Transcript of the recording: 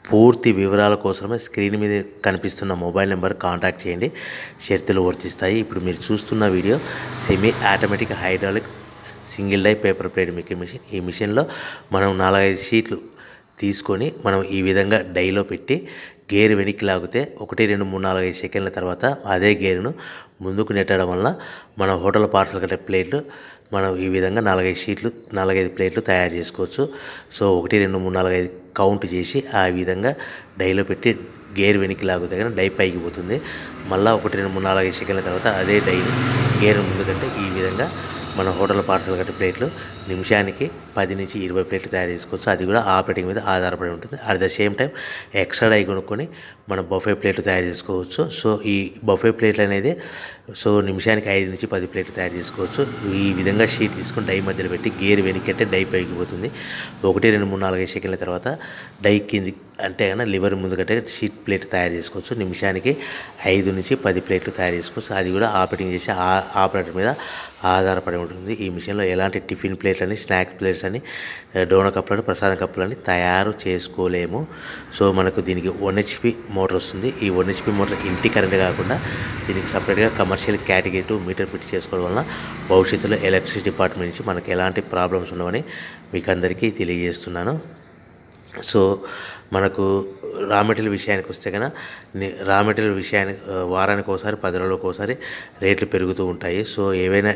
పూర్తి వివరాల కోసమే స్క్రీన్ మీద కనిపిస్తున్న మొబైల్ నెంబర్ కాంటాక్ట్ చేయండి. షరతులు వర్తిస్తాయి. ఇప్పుడు మీరు చూస్తున్న video semi automatic hydraulic single die paper plate making machine. ఈ మిషన్లో మనం 4-5 షీట్లు తీసుకొని మనం ఈ విధంగా డైలో పెట్టి గేర్ వెనక్కి లాగితే 1 2 3 4 5 సెకండ్ల తర్వాత అదే గేరును ముందుకు నెట్టడం వల్ల మన హోటల్ పార్సల్ కట్టే ప్లేట్లు మనం ఈ విధంగా 4-5 షీట్లు 4-5 ప్లేట్లు తయారు చేసుకోవచ్చు. సో 1 2 3 4 5 కౌంట్ చేసి ఆ విధంగా డైలో పెట్టి గేర్ వెనక్కి లాగితే కానీ డై పైకి పోతుంది. మళ్ళీ 1 2 3 4 5 సెకండ్ల తర్వాత అదే డైని గేర్ ముందుకంటే ఈ విధంగా మన హోటల్ పార్సల్ కట్టే ప్లేట్లు నిమిషానికి 10 నుంచి 20 ప్లేట్లు తయారు చేసుకోవచ్చు. అది కూడా ఆపరేటింగ్ మీద ఆధారపడి ఉంటుంది. At the same time extra die కొనుక్కొని మనం బఫే ప్లేట్లు తయారు చేసుకోవచ్చు. సో ఈ బఫే ప్లేట్లు అనేది నిమిషానికి 5 నుంచి 10 ప్లేట్లు తయారు చేసుకోవచ్చు. ఈ విధంగా షీట్ తీసుకొని డై మధ్యలో పెట్టి గేర్ వెనక్కి అంటే డై పైకి పోతుంది. 1 2 3 4 5 సెకండ్ల తర్వాత డై కింది అంటే కన్నా లివర్ ముందు కంటే షీట్ ప్లేట్ తయారు చేసుకోవచ్చు. నిమిషానికి 5 నుంచి 10 ప్లేట్లు తయారు చేసుకోవచ్చు. అది కూడా ఆపరేటింగ్ చేసే ఆపరేటర్ మీద ఆధారపడి ఉంటుంది. ఈ మిషన్లో ఎలాంటి టిఫిన్ ప్లేట్లని, స్నాక్స్ ప్లేట్స్ అని, డోనా కప్పులని, ప్రసాదం కప్పులని తయారు చేసుకోలేము. సో మనకు దీనికి 1 HP మోటార్ వస్తుంది. ఈ 1 HP మోటార్ ఇంటి కరెంట్ కాకుండా దీనికి సపరేట్గా కమర్షియల్ కేటగిరీ 2 మీటర్ ఫిట్ చేసుకోవడం వలన భవిష్యత్తులో ఎలక్ట్రిసిటీ డిపార్ట్మెంట్ నుంచి మనకు ఎలాంటి ప్రాబ్లమ్స్ ఉండవని మీకు అందరికీ తెలియజేస్తున్నాను. సో మనకు రా మెటీరియల్ విషయానికి వస్తే కనుక రా మెటీరియల్ విషయానికి వారానికి ఒకసారి 10 రోజులకు ఒకసారి రేట్లు పెరుగుతూ ఉంటాయి. సో ఏవైనా